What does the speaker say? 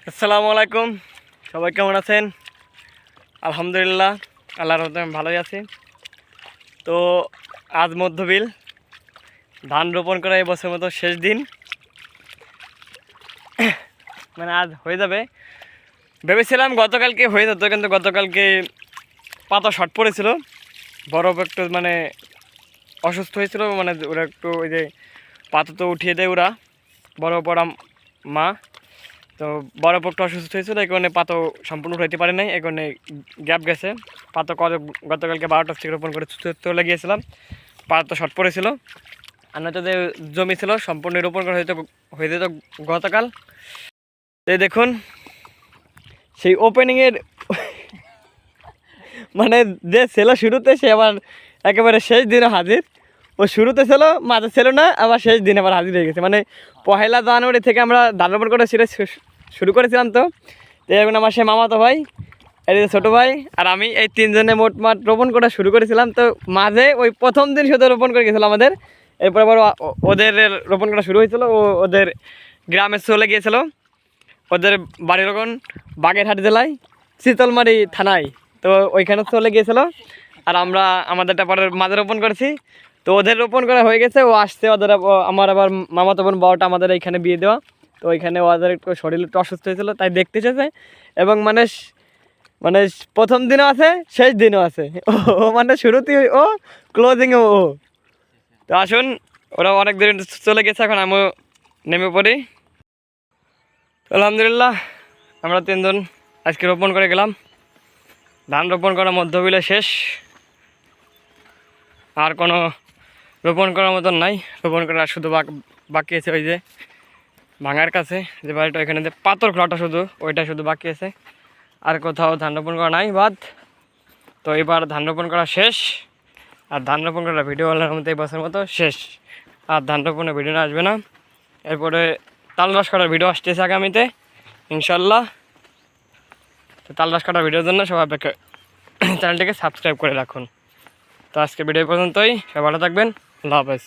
আসসালামু আলাইকুম, সবাই কেমন আছেন? আলহামদুলিল্লাহ, আল্লাহর রহমতে আমি ভালোই আছি। তো আজ মধ্যবিল ধান রোপণ করা এই বছরের মতো শেষ দিন, মানে আজ হয়ে যাবে। ভেবেছিলাম গতকালকে হয়ে যেত, কিন্তু গতকালকে পাতা শর্ট পড়েছিল, বরফ একটু মানে অসুস্থ হয়েছিল, মানে ওরা একটু ওই যে পাতা তো উঠিয়ে দেয় ওরা, বরফ পড়া মা। তো বরফ একটু অসুস্থ হয়েছিল, এই কারণে পাতা সম্পূর্ণ উঠাইতে পারে নাই, এই কারণে গ্যাপ গেছে। পাতা গতকালকে 12টা থেকে রোপণ করে চলে গিয়েছিলাম, পাতা তো শর্ট পড়েছিল। আর নয়তো যে জমি ছিল সম্পূর্ণ রোপণ করা হয়ে যেত গতকাল। তো দেখুন সেই ওপেনিংয়ের মানে যে ছিল শুরুতে, সে আবার একেবারে শেষ দিনে হাজির। ও শুরুতে ছিল, মাঝে ছিল না, আবার শেষ দিনে আবার হাজির হয়ে গেছে। মানে 1 জানুয়ারি থেকে আমরা ধান রোপণ করে শুরু করেছিলাম। তো এখন আমার সে মামাতো ভাই, এই ছোটো ভাই আর আমি, এই তিনজনে মোটমাট রোপণ করা শুরু করেছিলাম। তো মাঝে ওই প্রথম দিন শুধু রোপণ করে গেছিলো আমাদের, এরপর আবার ওদের রোপণ করা শুরু হয়েছিল। ওদের গ্রামে চলে গিয়েছিল, ওদের বাড়ির রোপণ বাগেরহাট জেলায় শীতলমারি থানায়। তো ওইখানে চলে গিয়েছিলো, আর আমরা আমাদেরটা পরে মাঝে রোপণ করেছি। তো ওদের রোপণ করা হয়ে গেছে, ও আসছে, ওদের আমার আবার মামাতো বোন বড়টা আমাদের এইখানে বিয়ে দেওয়া। তো ওইখানে ওদের একটু শরীর একটু অসুস্থ হয়েছিলো, তাই দেখতে এসেছে। এবং মানে মানে প্রথম দিনও আছে, শেষ দিনও আছে। ও মানে শুরুতেই ও, ক্লোজিংও ও। তো আসুন, ওরা অনেক দূরে চলে গেছে, এখন আমিও নেমে পড়ি। আলহামদুলিল্লাহ, আমরা তিনজন আজকে রোপণ করে গেলাম। ধান রোপণ করা মধ্যবিলে শেষ, আর কোনো রোপণ করার মতন নাই। রোপণ করা শুধু বাকি আছে ওই যে ভাঙার কাছে যে বাড়িটা, ওইখানে যে পাথর খোলাটা শুধু, ওইটা শুধু বাকি আছে। আর কোথাও ধান রোপণ করা নাই বাদ। তো এবার ধান রোপণ করা শেষ, আর ধান রোপণ করা ভিডিও আল্লাহর মতো এই বছরের মতো শেষ। আর ধান রোপণের ভিডিও আসবে না। এরপরে তাল রস কাটার ভিডিও আসতেছে আগামীতে ইনশাল্লাহ। তো তাল রস কাটার ভিডিওর জন্য সবাই চ্যানেলটিকে সাবস্ক্রাইব করে রাখুন। তো আজকে ভিডিও পর্যন্তই, সবাই ভালো থাকবেন, আল্লাহ হাফেজ।